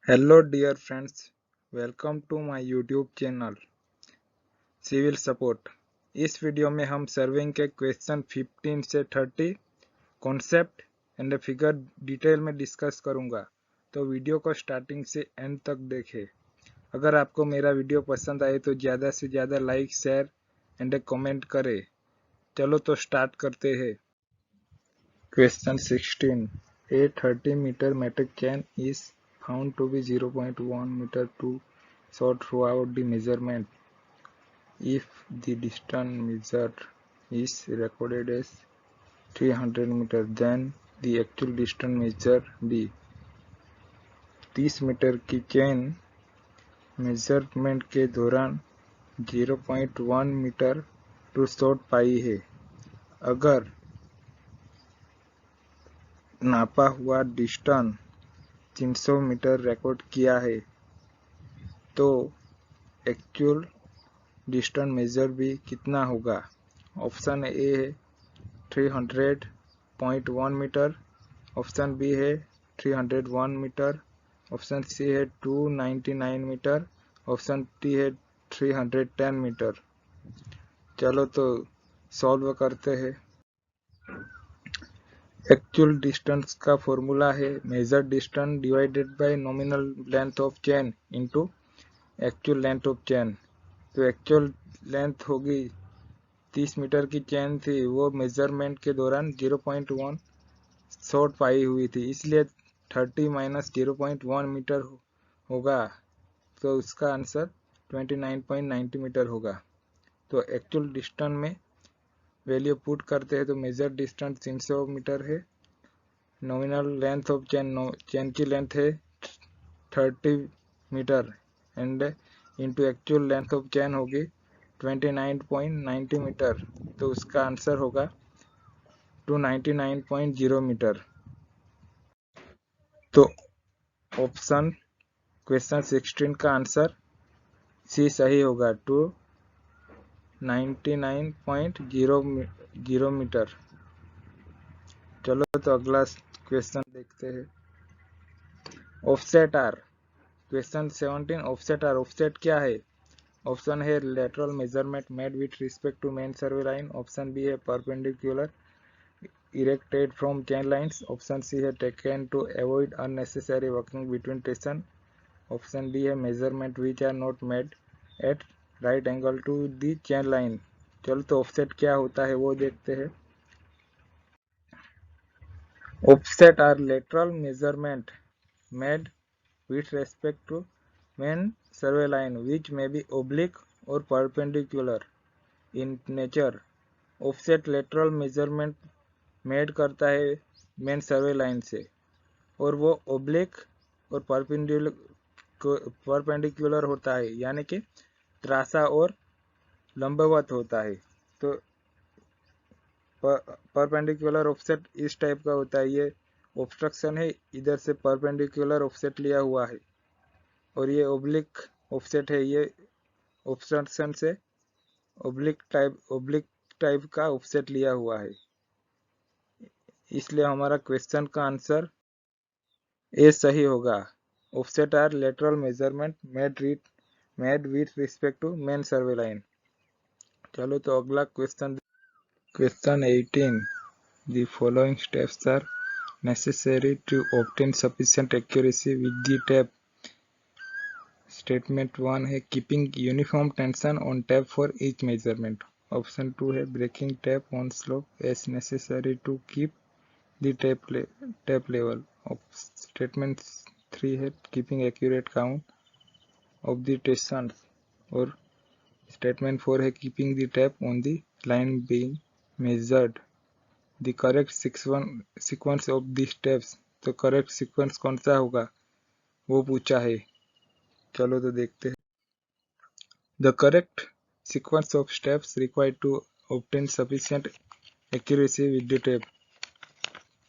Hello dear friends, welcome to my YouTube channel civil support. इस video में हम surveying के क्वेश्चन 15 से 30 कॉन्सेप्ट एंड फिगर डिटेल में डिस्कस करूंगा, तो वीडियो को स्टार्टिंग से एंड तक देखें। अगर आपको मेरा वीडियो पसंद आए तो ज़्यादा से ज़्यादा लाइक, शेयर एंड कमेंट करें। चलो तो स्टार्ट करते हैं। Question 16, a 30 meter metric chain is found to be 0.1 meter too short throughout the measurement. If the distance measured is recorded as 300 meter, then the actual distance measured be 30 metre की chain measurement के दौरान 0.1 metre to short पाई है। अगर नापा हुआ distance 300 metre record किया है तो एक्चुअल डिस्टेंस मेजर भी कितना होगा। ऑप्शन ए है 300.1 मीटर, ऑप्शन बी है 301 मीटर, ऑप्शन सी है 299 मीटर, ऑप्शन डी है 310 मीटर। चलो तो सॉल्व करते हैं। एक्चुअल डिस्टेंस का फॉर्मूला है major distance divided by nominal length of chain into actual length of chain. तो एक्चुअल लेंथ होगी 30 मीटर की चेन थी, वो मेजरमेंट के दौरान 0.1 शॉर्ट पाई हुई थी, इसलिए 30 माइनस 0.1 मीटर होगा, तो उसका आंसर 29.90 मीटर होगा। तो एक्चुअल डिस्टेंस में वैल्यू पुट करते हैं तो मेजर डिस्टेंस 300 मीटर है, नॉमिनल लेंथ ऑफ चेन की लेंथ है 30 metre and into actual length of chain होगी 29.90 मीटर, तो उसका आंसर होगा 299.0 मीटर। तो ऑप्शन क्वेश्चन 16 का आंसर सी सही होगा, 299.0 मीटर। चलो तो अगला क्वेश्चन देखते हैं। Offset R, question 17 offset R. Offset क्या है? ऑप्शन है lateral measurement made with respect to main survey line, option B है perpendicular erected from chain lines, option C है taken to avoid unnecessary working between station, option D है measurement which are not made at right angle to the chain line. चलो तो offset क्या होता है वो देखते हैं। Offset are lateral measurement made with respect to main survey line which may be oblique or perpendicular in nature. Offset lateral measurement made करता है मेन सर्वे लाइन से और वो ओब्लिक और परपेंडिकुलर होता है, यानी कि त्रासा और लंबवत होता है। तो परपेंडिकुलर ऑफसेट इस टाइप का होता है, ये ऑब्स्ट्रक्शन है, इधर से परपेंडिकुलर ऑफसेट लिया हुआ है, और ये ओब्लिक ऑफसेट है, ये ऑब्स्ट्रक्शन से ओब्लिक टाइप का ऑफसेट लिया हुआ है, इसलिए हमारा क्वेश्चन का आंसर ए सही होगा। Offset are lateral measurement made with respect to main survey line. चलो तो अगला question 18, the following steps are necessary to obtain sufficient accuracy with the tape. Statement 1 है keeping uniform tension on tape for each measurement. Option 2 है breaking tape on slope as necessary to keep the tape level. Statement 3 है keeping accurate count of the tensions. और statement 4 है keeping the tape on the line being measured. The correct sequence of the steps, तो correct sequence कौन सा होगा वो पूछा है। चलो तो देखते हैं। The correct sequence of steps required to obtain sufficient accuracy with the tape.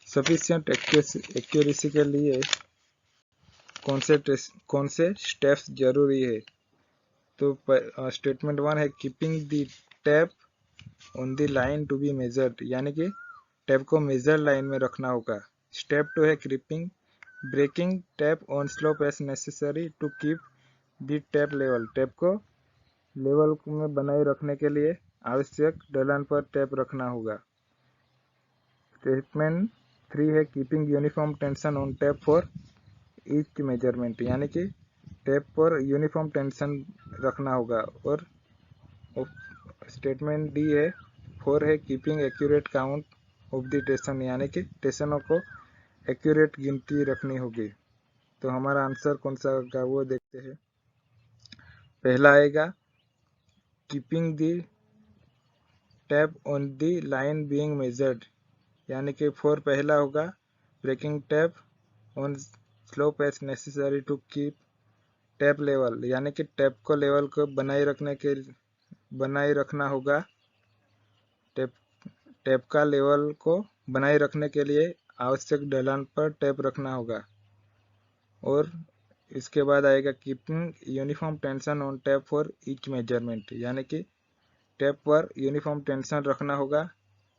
Sufficient accuracy के लिए कौन से स्टेप्स जरूरी है? तो स्टेटमेंट 1 है keeping the tape on the line to be measured, यानी कि टेप को मेजर लाइन में रखना होगा। स्टेप 2 है keeping breaking tape on slope as necessary to keep the tape level. Tape को लेवल में बनाए रखने के लिए आवश्यक ढलान पर टैप रखना होगा। स्टेटमेंट 3 है keeping uniform tension on tap for each measurement, यानी कि टैप पर यूनिफॉर्म टेंशन रखना होगा। और स्टेटमेंट डी है 4 है keeping accurate count of the tension, यानी कि टेंशनों को एक्यूरेट गिनती रखनी होगी। तो हमारा आंसर कौन सा होगा वो देखते हैं। पहला आएगा keeping the tape on the line being measured, यानी कि 4 पहला होगा। Breaking tape on slope as necessary to keep tape level, यानी कि टैप को लेवल को बनाए रखना होगा। टैप का लेवल को बनाए रखने के लिए आवश्यक ढलान पर टैप रखना होगा। और इसके बाद आएगा keeping uniform tension on tap for each measurement, यानी कि टैप पर यूनिफॉर्म टेंशन रखना होगा।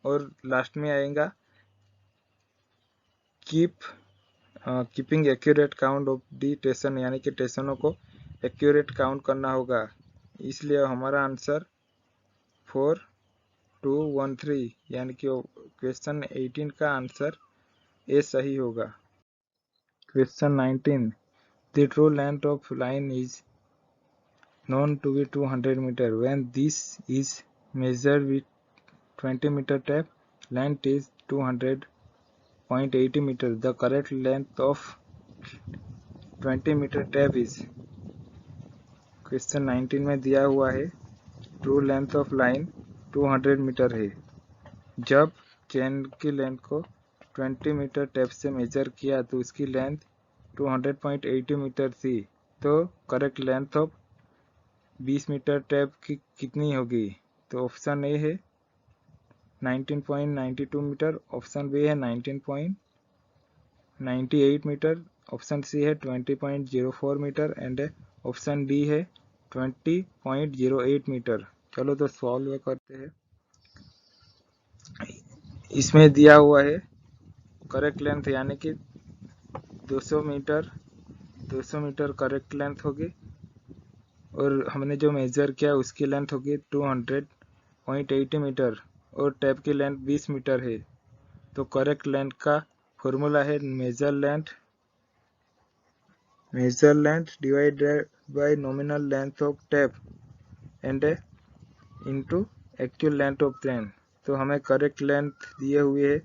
और लास्ट में आएगा keeping accurate count of the tension, यानी कि टेंशनों को एक्यूरेट काउंट करना होगा। इसलिए हमारा आंसर 4213 यानी कि क्वेश्चन 18 का आंसर ए सही होगा। Question 19 the true length of line is known to be 200 meter. When this is measured with 20 meter tape, length is 200.80 meter. The correct length of 20 meter tape is। Question 19 में दिया हुआ है true length of line 200 metre है। जब chain की length को 20 metre tape से major किया तो उसकी लेंथ 200.80 मीटर थी। तो correct length of 20 metre tape की कितनी होगी? तो ऑप्शन ए है 19.92 मीटर, ऑप्शन बी है 19.98 मीटर, ऑप्शन सी है 20.04 मीटर एंड ऑप्शन डी है 20.08 मीटर। चलो तो सॉल्व करते हैं। इसमें दिया हुआ है करेक्ट लेंथ यानी कि 200 मीटर करेक्ट लेंथ होगी और हमने जो मेजर किया उसकी लेंथ होगी 200.80 मीटर और टैप की लेंथ 20 मीटर है। तो करेक्ट लेंथ का फॉर्मूला है measure length divided by nominal length of tap and into actual length of train. तो हमें करेक्ट लेंथ दिए हुए है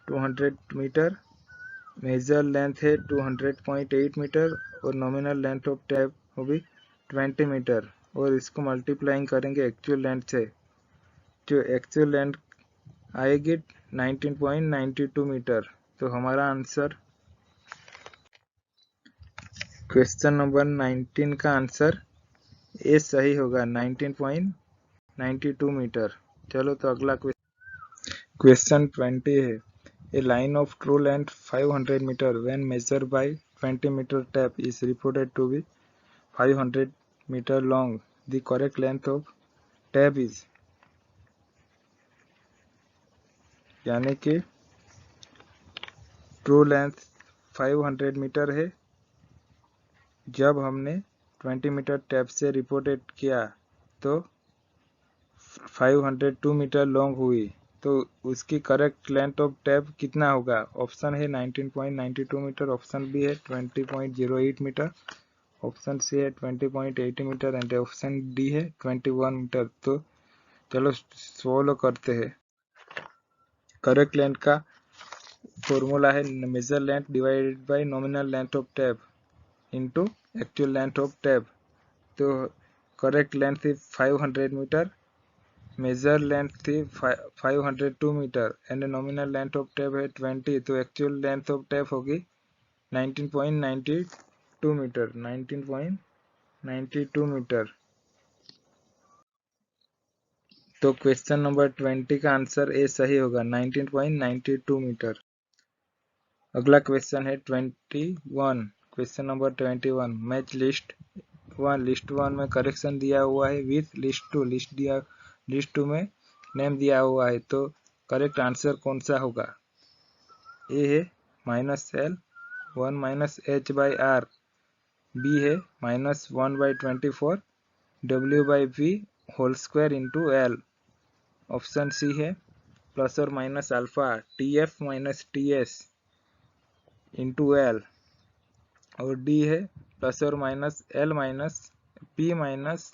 200 मीटर, मेजर लेंथ है 200.8 मीटर और नॉमिनल लेंथ ऑफ टैप होगी 20 मीटर और इसको मल्टीप्लाइंग करेंगे एक्चुअल लेंथ से, जो एक्चुअल लेंथ आएगी 19.92 मीटर। तो हमारा आंसर क्वेश्चन नंबर 19 का आंसर ए सही होगा 19.92 मीटर। चलो तो अगला क्वेश्चन 20 है A line of true length 500 meter when measured by 20 meter tape is reported to be 500 meter long. The correct length of tape is, यानी कि ट्रू लेंथ 500 मीटर है। जब हमने 20 मीटर टैप से रिपोर्टेड किया तो 502 मीटर लॉन्ग हुई। तो उसकी करेक्ट लेंथ ऑफ टैप कितना होगा? ऑप्शन है 19.92 मीटर, ऑप्शन बी है 20.08 मीटर, ऑप्शन सी है 20.80 मीटर एंड ऑप्शन डी है 21 मीटर। तो चलो सोल्व करते हैं। करेक्ट लेंथ का फॉर्मूला है measure length divided by nominal length of tape into actual length of tape. तो करेक्ट लेंथ थी 500 मीटर, मेजर लेंथ थी 502 metre and nominal length of tape है 20। तो एक्चुअल लेंथ ऑफ टैप होगी 19.92 metre, 19.92 metre. तो question number 20 का answer A सही होगा 19.92 मीटर। अगला क्वेश्चन है 21। Question number 21 match list one में करेक्शन दिया हुआ है विथ लिस्ट टू में नेम दिया हुआ है। तो करेक्ट आंसर कौन सा होगा? ए है -L, 1 minus h by r, B है -1/24 डब्ल्यू by v whole square into l. Option C है प्लस और minus alpha T F minus T S into L, और डी है प्लस और minus l minus P minus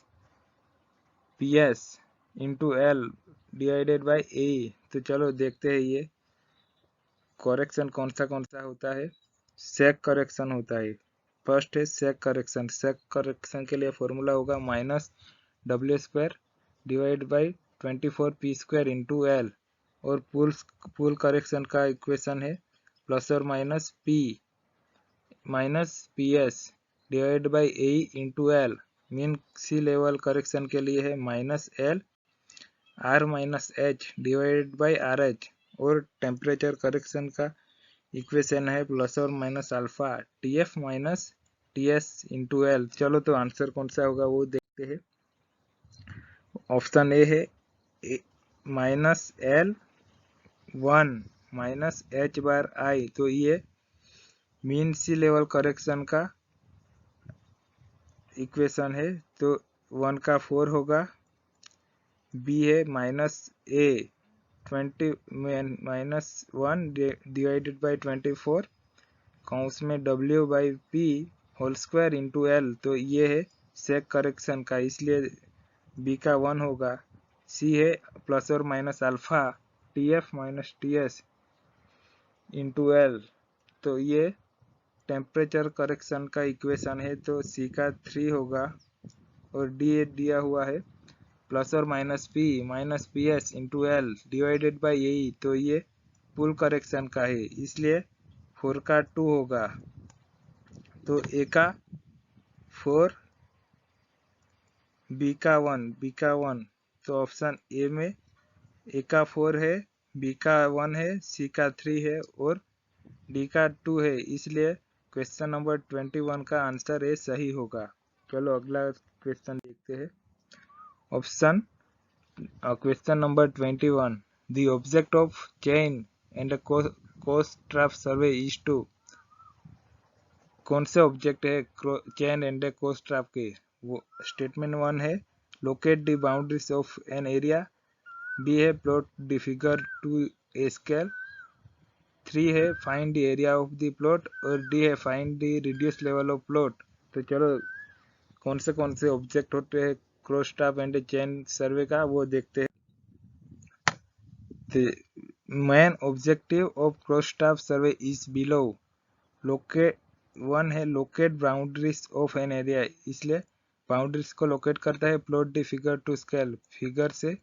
P s into l divided by a. तो चलो देखते हैं ये करेक्शन कौन सा होता है। सेक करेक्शन होता है। फर्स्ट है सेक करेक्शन। सेक करेक्शन के लिए फॉर्मूला होगा minus W square divide by 24 P square into L, और पुल करेक्शन का इक्वेशन है प्लस और minus P minus P S divide by A into L. Mean sea level correction के लिए है minus L R minus H divided by R H, और temperature correction का equation है प्लस और minus alpha T F minus T S into L. चलो तो answer कौन सा होगा वो देखते हैं। ऑप्शन ए है -L1 माइनस एच बार आई, तो ये मीन सी लेवल करेक्शन का इक्वेशन है, तो 1 का 4 होगा। बी है -1 डिवाइडेड बाई 24 काउंस में W by P whole square into L, तो ये है सेक करेक्शन का, इसलिए बी का 1 होगा। सी है प्लस और minus alpha T F minus T S into L, तो ये टेम्परेचर करेक्शन का इक्वेशन है, तो सी का 3 होगा। और डी दिया हुआ है प्लस और minus P s into l divided by a, तो ये पुल करेक्शन का है, इसलिए 4 का 2 होगा। तो ए का 4 बी का 1, तो ऑप्शन ए में ए का 4 है, बी का 1 है, सी का 3 है और डी का 2 है, इसलिए क्वेश्चन नंबर 21 का आंसर ए सही होगा। चलो अगला क्वेश्चन देखते हैं। Option question number 21, the object of chain and coast trap survey is to. कौन से ऑब्जेक्ट है चेन एंड कोस्ट ट्रैप के? वो स्टेटमेंट 1 है locate the boundaries of an area, B है plot the figure to a scale, 3 है find the area of the plot, और D है find the reduce level of plot. तो चलो कौन से ऑब्जेक्ट होते हैं cross trap and chain survey का वो देखते हैं। The main objective of cross-trap survey is below. Locate 1 है locate boundaries of an area, इसलिए बाउंड्रीज को लोकेट करता है। Plot the figure to scale, figure से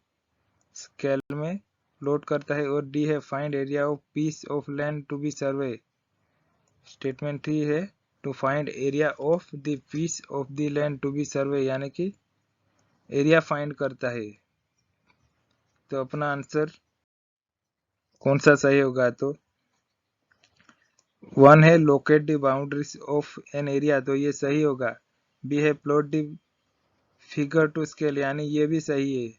स्केल में प्लॉट करता है। और डी है find area of piece of land to be survey. Statement 3 है to find area of the piece of the land to be survey, यानी कि area find करता है। तो अपना आंसर कौन सा सही होगा? तो 1 है locate the boundaries of an area, तो ये सही होगा। बी है plot the figure to scale, यानी ये भी सही है,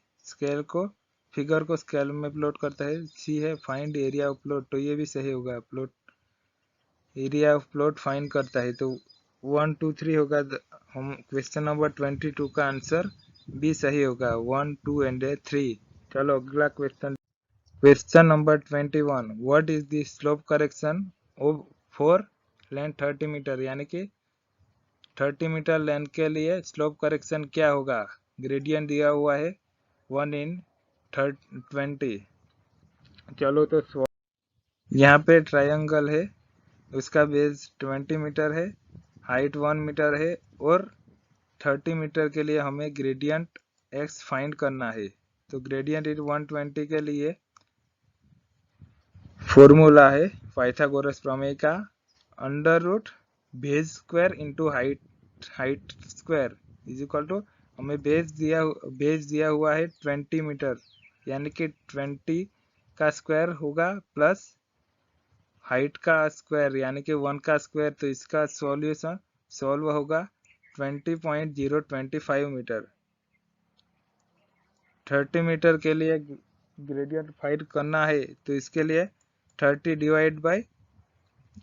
फिगर को स्केल में प्लॉट करता है। सी है फाइंड एरिया ऑफ प्लॉट, तो ये भी सही होगा, plot area of plot find करता है। तो 1 2 3 होगा। हम क्वेश्चन नंबर 22 का आंसर बी सही होगा, 1 2 एंड 3। चलो अगला question number 21, what is the slope correction of for length 30 metre, यानी कि 30 मीटर लेंथ के लिए स्लोप करेक्शन क्या होगा? ग्रेडियंट दिया हुआ है 1/20। चलो तो यहाँ पे ट्रायंगल है, उसका बेस 20 मीटर है, हाइट 1 मीटर है, और 30 मीटर के लिए हमें ग्रेडियंट x फाइंड करना है। तो ग्रेडियंट 120 के लिए फॉर्मूला है पाइथागोरस प्रमेय का, under root base square into height square is equal to, हमें बेस दिया हुआ है 20 मीटर, यानी कि 20 का स्क्वायर होगा प्लस हाइट का स्क्वायर यानी कि 1 का स्क्वायर, तो इसका सॉल्यूशन सॉल्व होगा 20.025 मीटर। 30 मीटर के लिए ग्रेडियंट फाइंड करना है, तो इसके लिए 30 डिवाइड बाय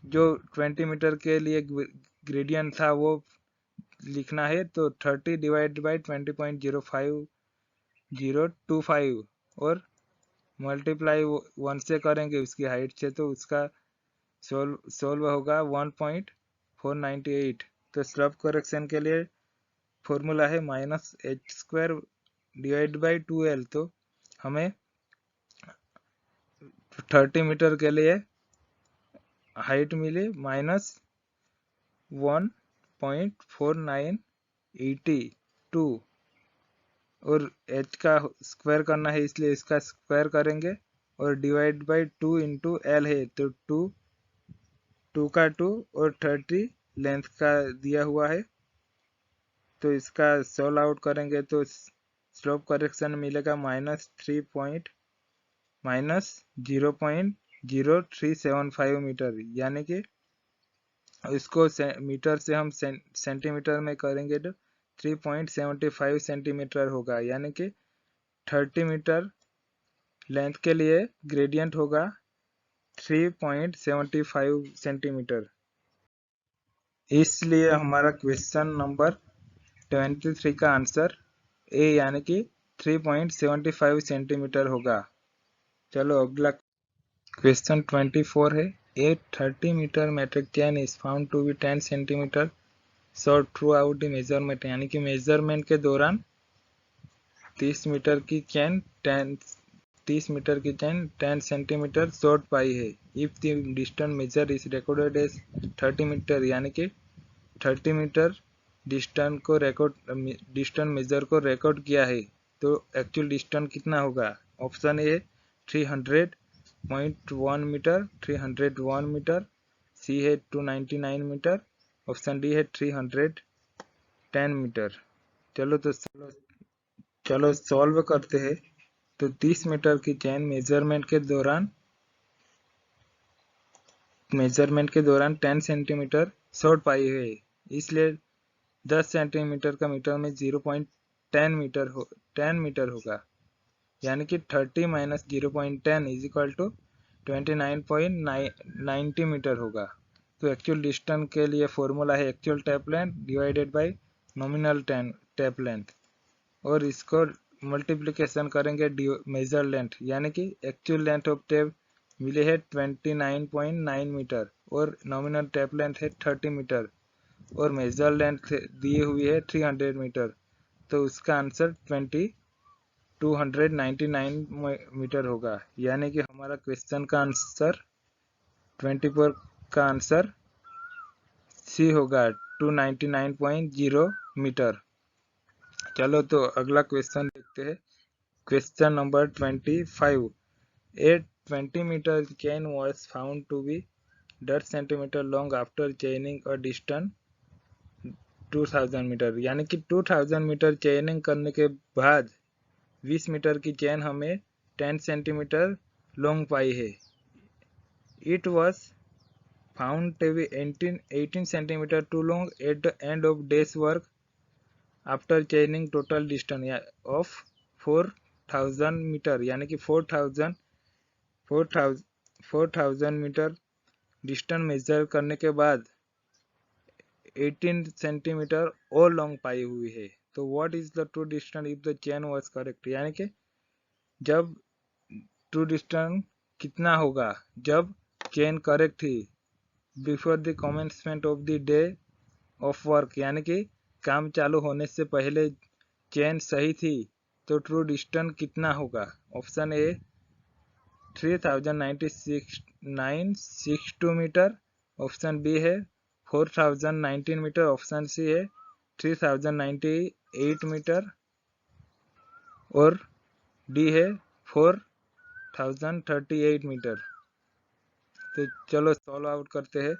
जो 20 मीटर के लिए ग्रेडियंट था वो लिखना है, तो 30 डिवाइड बाई 20.05025 और मल्टीप्लाई 1 से करेंगे उसकी हाइट से, तो उसका सोल्व होगा 1.498। तो स्लप करेक्शन के लिए फॉर्मूला है -h² डिवाइड बाई 2l। तो हमें 30 मीटर के लिए हाइट मिली -1.4982 और h का स्क्वायर करना है इसलिए इसका स्क्वायर करेंगे और डिवाइड बाई 2 इंटू एल है, तो 2 का 2 और 30 लेंथ का दिया हुआ है, तो इसका सॉल्व आउट करेंगे तो स्लोप करेक्शन मिलेगा -0.0375 मीटर, यानी कि इसको मीटर से हम सेंटीमीटर में करेंगे तो 3.75 सेंटीमीटर होगा, यानी कि 30 मीटर लेंथ के लिए ग्रेडियंट होगा 3.75 सेंटीमीटर। इसलिए हमारा क्वेश्चन नंबर 23 का आंसर ए यानी कि 3.75 सेंटीमीटर होगा। चलो अगला क्वेश्चन 24 है। A 30 metre metric chain is found to be 10 centimetre short throughout the measurement, यानी कि मेजरमेंट के दौरान 30 मीटर की चेन 10 सेंटीमीटर शॉर्ट पाई है। If the distance measure is recorded as 30 metre, यानी कि 30 मीटर डिस्टेंस मेजर को रिकॉर्ड किया है, तो एक्चुअल डिस्टेंस कितना होगा? ऑप्शन ए है 300.1 मीटर, 301 मीटर, सी है 299 मीटर, ऑप्शन डी है 310 मीटर। चलो सॉल्व करते हैं। तो 30 मीटर की चेन मेजरमेंट के दौरान 10 सेंटीमीटर शॉर्ट पाई है, इसलिए 10 सेंटीमीटर का मीटर में 0.10 मीटर होगा, यानी कि 30 minus 0.10 is equal to 29.90 metre होगा। तो एक्चुअल डिस्टेंस के लिए फॉर्मूला है actual tape length divided by nominal tape length, और इसको मल्टीप्लिकेशन करेंगे मेजर लेंथ, यानी कि एक्चुअल लेंथ ऑफ टैप मिले है 29.9 मीटर और नॉमिनल टैप लेंथ है 30 मीटर और मेजर लेंथ दी हुई है 300 मीटर, तो उसका आंसर 299 मीटर होगा, यानी कि हमारा क्वेश्चन का आंसर 24 का आंसर सी होगा 299.0 मीटर। चलो तो अगला क्वेश्चन देखते हैं। Question number 25। A 20 metre chain was found to be 10 centimetre long after chaining a distance 2000 metre, यानी कि 2000 मीटर चेनिंग करने के बाद 20 मीटर की चेन हमें 10 सेंटीमीटर लॉन्ग पाई है। It was found to be 18 centimetre too long at the end of day's work after chaining total distance of 4000 metre, यानी कि 4000 मीटर डिस्टेंस मेजर करने के बाद 18 सेंटीमीटर और लॉन्ग पाई हुई है। तो what is the true distance if the chain was correct, यानी कि जब ट्रू डिस्टेंस कितना होगा जब चेन करेक्ट थी before the commencement of the day of work, यानी कि काम चालू होने से पहले चेन सही थी, तो ट्रू डिस्टेंस कितना होगा? Option A 3962 metre, option B है 4019 मीटर, ऑप्शन सी है 3098 मीटर और डी है 4038 मीटर। तो चलो सॉल्व आउट करते हैं।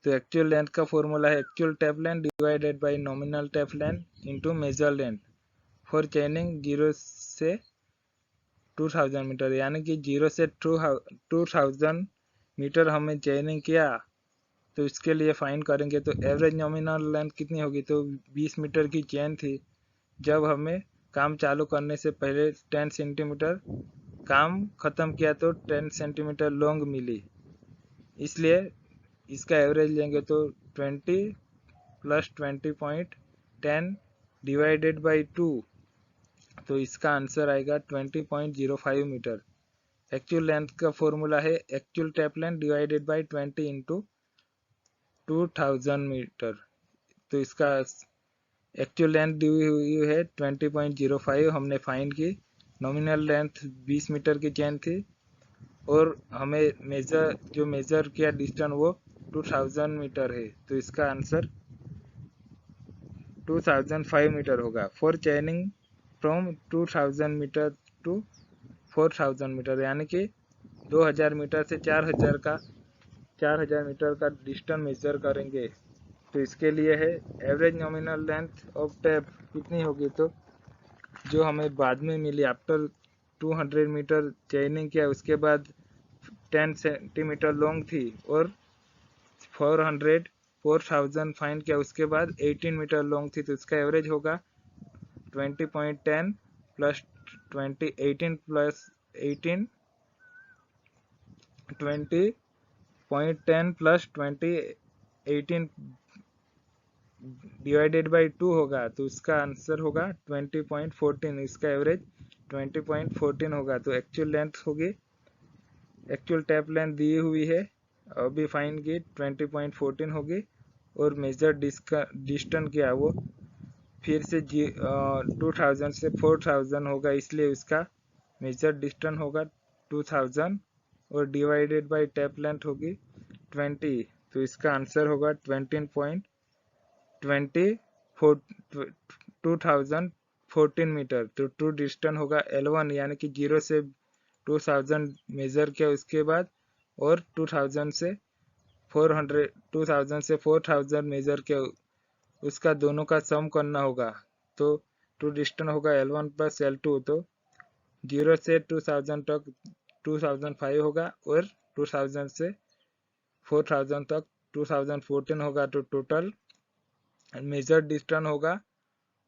तो एक्चुअल लेंथ का फॉर्मूला है actual tape length divided by nominal tape length into major length for चेनिंग 0 से 2000 मीटर, यानी कि 0 से 2000 मीटर हमें चेनिंग किया, तो इसके लिए फाइंड करेंगे। तो एवरेज नॉमिनल लेंथ कितनी होगी? तो 20 मीटर की चेन थी, जब हमें काम चालू करने से पहले 10 सेंटीमीटर काम खत्म किया तो 10 सेंटीमीटर लॉन्ग मिली, इसलिए इसका एवरेज लेंगे तो 20 प्लस 20.10 डिवाइडेड बाई 2, तो इसका आंसर आएगा 20.05 मीटर। एक्चुअल लेंथ का फॉर्मूला है actual tape length divided by 20 into 2000 metre. तो इसका एक्चुअल लेंथ दी हुई है 20.05, हमने फाइंड की। नॉमिनल लेंथ 20 मीटर की चेन थी और हमें मेजर किया डिस्टेंस वो 2000 मीटर है, तो इसका आंसर 2005 मीटर होगा। For chaining from 2000 metre to 4000 metre, यानी कि 2000 मीटर से 4000 मीटर का डिस्टेंस मेजर करेंगे, तो इसके लिए है average nominal length of tap कितनी होगी, तो जो हमें बाद में मिली आफ्टर 200 मीटर चेनिंग किया उसके बाद 10 सेंटीमीटर लॉन्ग थी, और 4000 फाइंड किया उसके बाद 18 मीटर लॉन्ग थी, तो इसका एवरेज होगा 20.10 plus 20 18 plus 18 20.10 plus 20 18 divided by 2 होगा, तो इसका आंसर होगा 20.14। इसका एवरेज 20.14 होगा। तो एक्चुअल लेंथ होगी, एक्चुअल टैप लेंथ दी हुई है अभी फाइंड की 20.14 होगी, और मेजर डिस्टेंस क्या वो फिर से 2000 से 4000 होगा, इसलिए उसका मेजर डिस्टेंस होगा 2000 और डिवाइडेड बाय टैप लेंथ होगी 20, तो इसका आंसर होगा 2014 मीटर। तो टू डिस्टेंस होगा L1, यानी कि 0 से 2000 मेजर किया उसके बाद, और 2000 से 4000 मेजर किया उसका दोनों का सम करना होगा, तो टू डिस्टेंस होगा L1 प्लस L2, तो 0 से 2000 तक 2005 होगा, और 2000 से 4000 तक 2014 होगा, तो टोटल मेजर डिस्टेंस होगा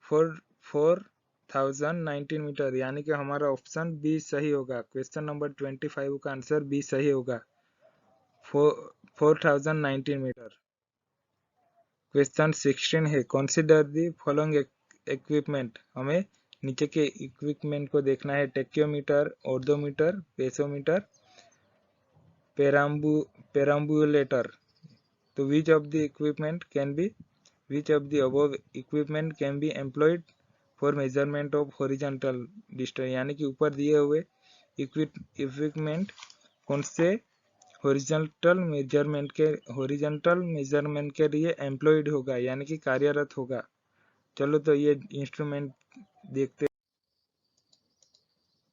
4019 मीटर, यानी कि हमारा ऑप्शन बी सही होगा। क्वेश्चन नंबर 25 का आंसर बी सही होगा, 4019 मीटर। क्वेश्चन 16 है, कंसीडर दी फॉलोइंग इक्विपमेंट। हमें नीचे के इक्विपमेंट को देखना है, टेक्योमीटर, ओडोमीटर, पेसोमीटर, पेराम्बुलेटर। तो which of the above equipment can be employed for measurement of horizontal distance, यानी कि ऊपर दिए हुए इक्विपमेंट कौन से हॉरिजॉन्टल मेजरमेंट के लिए एम्प्लॉयड होगा, यानी कि कार्यरत होगा। चलो तो ये इंस्ट्रूमेंट देखते हैं।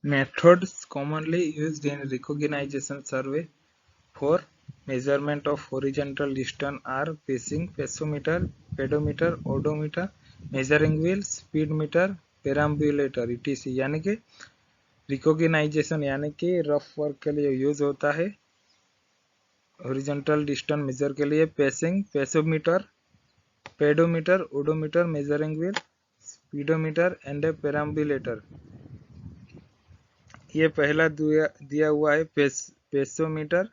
Methods commonly used in recognisation survey for measurement of horizontal distance are pacing, pesometer, pedometer, odometer, measuring wheel, speed meter, perambulator etc। यानी कि रिकॉग्नाइजेशन यानी कि रफ वर्क के लिए यूज होता है, हॉरिजॉन्टल डिस्टेंस मेजर के लिए pacing, passometer, pedometer, odometer, measuring wheel, speedometer and a perambulator. ये पहला दिया हुआ है पेसोमीटर,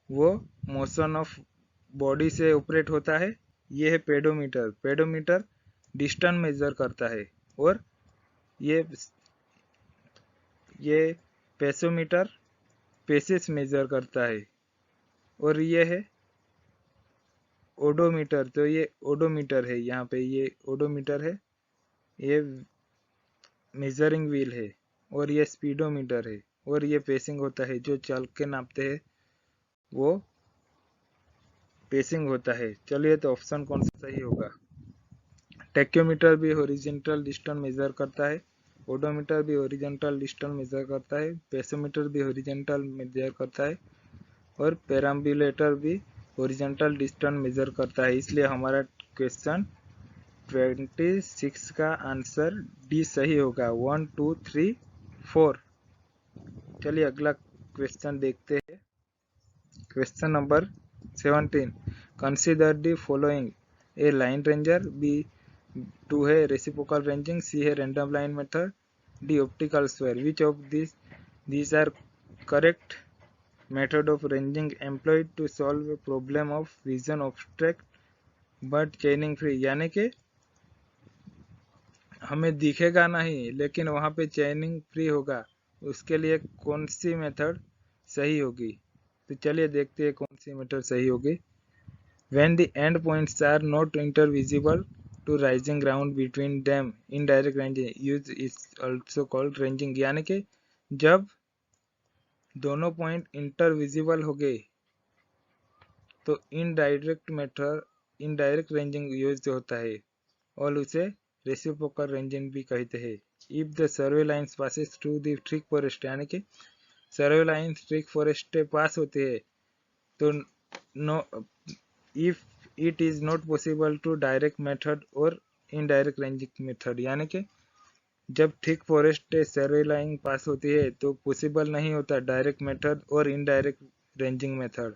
वो मोशन ऑफ बॉडी से ऑपरेट होता है। ये है पेडोमीटर, पेडोमीटर डिस्टेंस मेजर करता है, और ये पेसोमीटर पेसेस मेजर करता है, और ये है ओडोमीटर। तो ये ओडोमीटर है, यहाँ पे ये ओडोमीटर है, ये मेजरिंग व्हील है, और ये स्पीडोमीटर है, और ये पेसिंग होता है, जो चल के नापते हैं वो पेसिंग होता है। चलिए तो ऑप्शन कौन सा सही होगा। टेक्योमीटर भी हॉरिजॉन्टल डिस्टेंस मेजर करता है, ओडोमीटर भी हॉरिजॉन्टल डिस्टेंस मेजर करता है, पेसोमीटर भी हॉरिजॉन्टल मेजर करता है, और पेराम्बुलेटर भी हॉरिजॉन्टल डिस्टेंस मेजर करता है। इसलिए हमारा क्वेश्चन 26 का आंसर डी सही होगा, 1 2 3 4। चलिए अगला क्वेश्चन देखते हैं। Question number 17, consider the following. A line ranger, B 2 है रेसिप्रोकल रेंजिंग, सी है random line method, D optical square. Which of this are correct method of ranging employed to solve a problem of vision obstruct but chaining free, यानी कि हमें दिखेगा नहीं लेकिन वहां पे चैनिंग फ्री होगा, उसके लिए कौन सी मेथड सही होगी। तो चलिए देखते हैं कौन सी मेथड सही होगी। When the end points are not intervisible to rising ground between them, indirect ranging use is also called ranging, यानी कि जब दोनों पॉइंट इंटरविजिबल हो गए तो इनडायरेक्ट रेंजिंग यूज होता है और उसे रेसिप्रोकल रेंजिंग भी कहते हैं। If the survey lines passes through the thick forest, यानी कि survey lines thick forest pass होते हैं तो no if it is not possible to direct method और इनडायरेक्ट रेंजिंग मेथड, यानी कि जब thick forest survey line pass होती है तो पॉसिबल नहीं होता डायरेक्ट मेथड और indirect ranging method.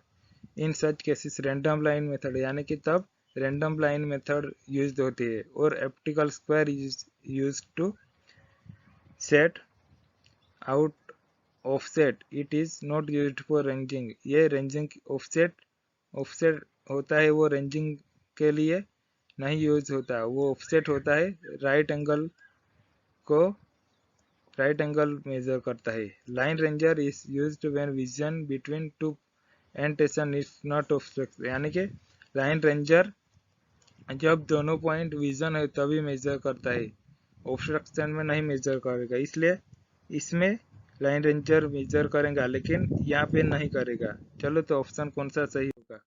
In such cases random line method, यानी कि तब रैंडम लाइन मेथड यूज होती है और optical square use to set out offset, it is not used for ranging. ये रेंजिंग ऑफसेट होता है वो रेंजिंग के लिए नहीं यूज होता, वो ऑफसेट होता है राइट एंगल मेजर करता है। Line ranger is used when vision between two stations is not obstruct, यानी कि लाइन रेंजर जब दोनों पॉइंट विजन है तभी मेजर करता है, ऑब्स्ट्रक्शन में नहीं मेजर करेगा, इसलिए इसमें लाइन रेंजर मेजर करेगा लेकिन यहाँ पे नहीं करेगा। चलो तो ऑप्शन कौन सा सही होगा।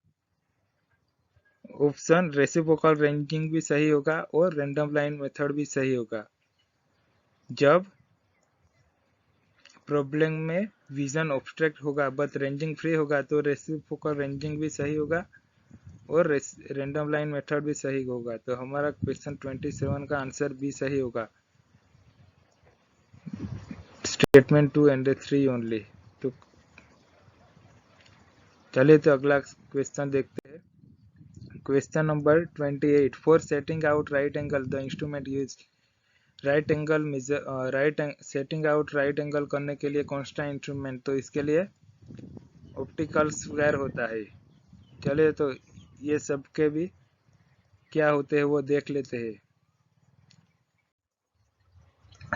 ऑप्शन रेसिप्रोकल रेंजिंग भी सही होगा और रैंडम लाइन मेथड भी सही होगा। जब प्रॉब्लम में विजन ऑब्स्ट्रक्ट होगा बट रेंजिंग फ्री होगा तो रेसिप्रोकल रेंजिंग भी सही होगा और रैंडम लाइन मेथड भी सही होगा। तो हमारा क्वेश्चन 27 का आंसर भी सही होगा, स्टेटमेंट 2 एंड 3 ओनली। तो चलिए तो अगला क्वेश्चन देखते हैं। Question number 28, for setting out right angle the instrument use right angle setting out right angle करने के लिए कौन सा इंस्ट्रूमेंट, तो इसके लिए ऑप्टिकल स्क्वायर होता है। चलिए तो ये सब के भी क्या होते हैं वो देख लेते हैं।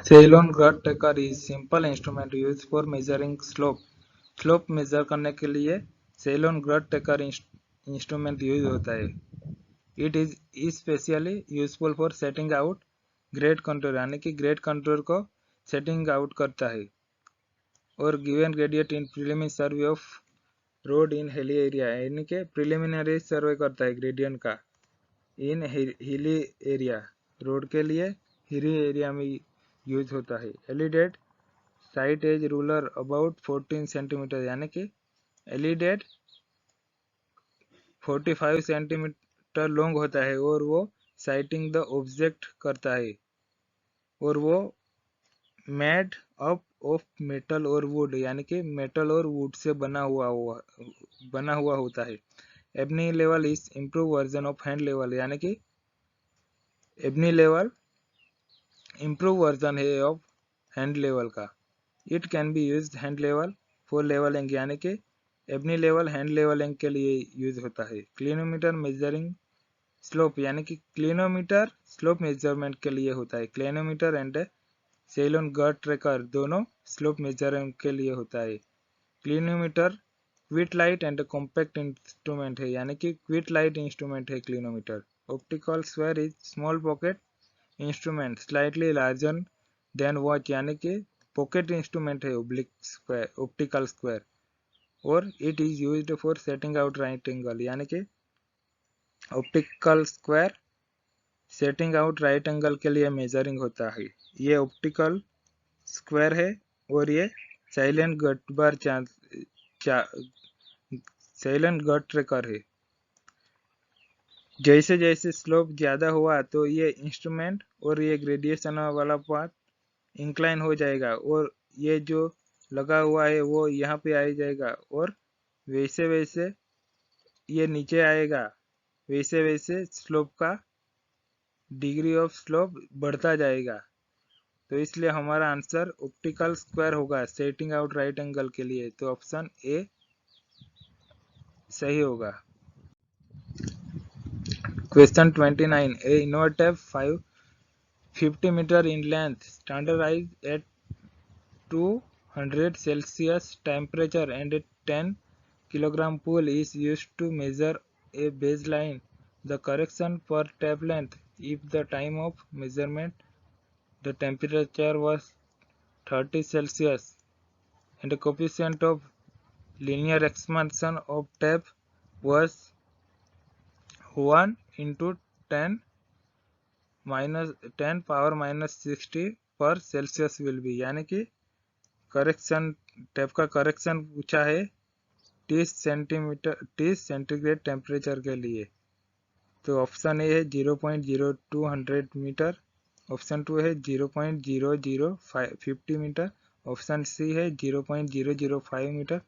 सेलोन ग्रट tracer is simple instrument use for measuring slope measure करने के लिए सेलोन ग्रट टेकर इंस्ट्रूमेंट यूज होता है। It is specially useful for setting out grade control, यानी कि ग्रेड कंट्रोल को सेटिंग आउट करता है और given gradient in preliminary survey of road in hilly area, यानी कि प्रीलिमिनरी सर्वे करता है ग्रेडियंट का इन हिली एरिया, रोड के लिए हिली एरिया में यूज होता है। Alidade sight edge ruler about 14 centimetre, यानी कि एलिडेट 45 सेंटीमीटर लॉन्ग होता है और वो साइटिंग द ऑब्जेक्ट करता है और वो मेड अप ऑफ मेटल और वुड, यानी कि मेटल और वुड से बना हुआ होता है। Abney level is improve version of hand level, यानी कि एबनी लेवल इम्प्रूव वर्जन है ऑफ हैंड लेवल का। It can be use hand level for levelling, यानी कि एबनी लेवल हैंड लेवलिंग के लिए यूज होता है। क्लिनोमीटर मेजरिंग स्लोप, यानी कि क्लिनोमीटर स्लोप मेजरमेंट के लिए होता है। क्लिनोमीटर एंड सेलोन गर्ट ट्रेकर दोनों स्लोप मेजरमेंट के लिए होता है। Clinometer quite light and compact instrument है, यानी कि क्विट लाइट इंस्ट्रूमेंट है clinometer. Optical square is small pocket instrument slightly larger than watch, यानी कि पॉकेट इंस्ट्रूमेंट है ऑप्टिकल स्क्वायर और it is used for setting out right angle, यानी कि optical square setting out right angle के लिए measuring होता है। ये ऑप्टिकल स्क्वायर है और ये साइलेंट गट बार साइलेंट गट ट्रेकर है। जैसे जैसे स्लोप ज्यादा हुआ तो ये इंस्ट्रूमेंट और ये ग्रेडिएशन वाला पार्ट इंक्लाइन हो जाएगा और ये जो लगा हुआ है वो यहाँ पे आ जाएगा और वैसे वैसे ये नीचे आएगा, वैसे वैसे स्लोप का डिग्री ऑफ स्लोप बढ़ता जाएगा। तो इसलिए हमारा आंसर ऑप्टिकल स्क्वायर होगा सेटिंग आउट राइट एंगल के लिए। तो ऑप्शन ए सही होगा। Question 29, A innovative 50 metre in length, standardised at 200 Celsius temperature and a 10 kilogram pool is used to measure a baseline. The correction per tap length if the time of measurement the temperature was 30 Celsius and the coefficient of linear expansion of tap was 1 into 10 power minus 60 per Celsius will be, यानी कि correction tap का correction पूछा है 30 centigrade temperature के लिए। तो option A है 0.0200 metre, option 2 है 0.0050 मीटर, ऑप्शन सी है 0.005 मीटर,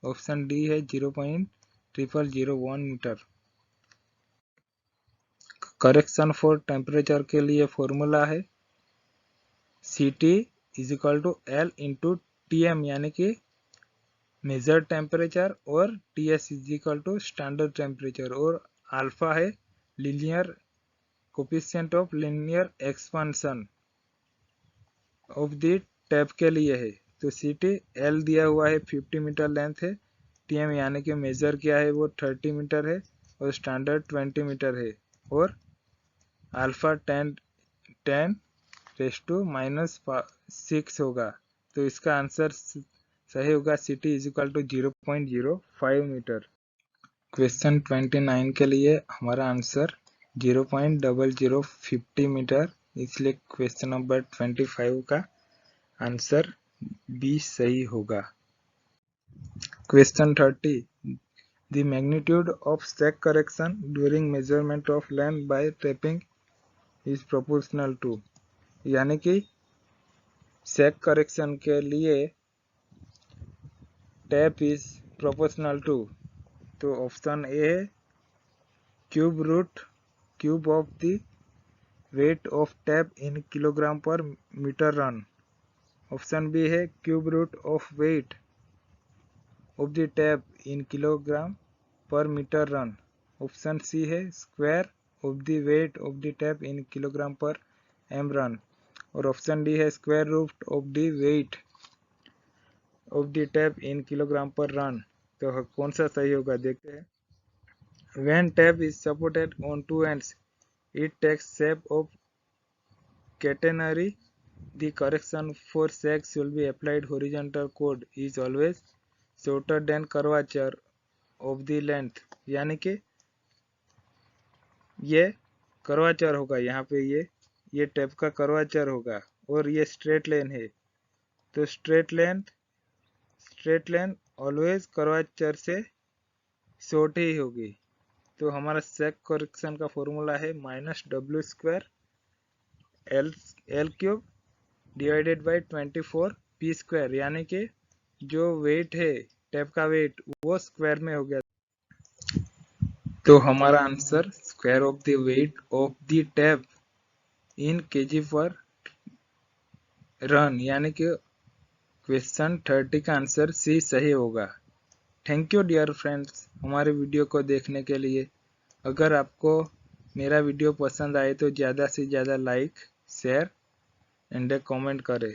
ऑप्शन डी है 0.0001 मीटर। करेक्शन फॉर टेम्परेचर के लिए फॉर्मूला है CT is equal to L into TM, यानी कि मेजर टेम्परेचर, और TS is equal to standard temperature, और अल्फा है linear coefficient of linear expansion of the tape के लिए है। तो CT L दिया हुआ है 50 मीटर लेंथ है, TM यानी कि मेजर किया है वो 30 मीटर है, और स्टैंडर्ड 20 मीटर है, और अल्फा 10⁻⁻6 होगा। तो इसका आंसर सही होगा CT is equal to 0.05 metre. Question 29 के लिए हमारा आंसर 0.0050 मीटर, इसलिए क्वेश्चन नंबर 25 का आंसर बी सही होगा। Question 30, the magnitude of sag correction during measurement of length by taping is proportional to, यानी कि सैग करेक्शन के लिए टैप इज प्रोपोर्शनल टू। तो ऑप्शन ए है cube of the weight of tape in kilogram per metre run, option B है cube root of weight of the tape in kilogram per metre run, option C है square of the weight of the tape in kilogram per M run, और option D है square root of the weight of the tape in kilogram per run. तो कौन सा सही होगा देखते हैं। When tap is supported on two ends, it takes shape of catenary. The correction for sag should be applied. Horizontal chord is always shorter than curvature of the length, यानी कि ये कर्वाचर होगा, यहाँ पे ये टैप का कर्वाचर होगा, और ये स्ट्रेट लाइन है। तो स्ट्रेट लाइन ऑलवेज कर्वाचर से शॉर्ट ही होगी। तो हमारा सैग करेक्शन का फॉर्मूला है -w² L cube divided by 24 p², यानी कि जो वेट है टैप का वेट वो स्क्वायर में हो गया। तो हमारा answer square of the weight of the tape in kg पर रन, यानी कि क्वेश्चन 30 का आंसर सी सही होगा। थैंक यू डियर फ्रेंड्स हमारे वीडियो को देखने के लिए। अगर आपको मेरा वीडियो पसंद आए तो ज़्यादा से ज़्यादा लाइक, शेयर एंड कमेंट करें।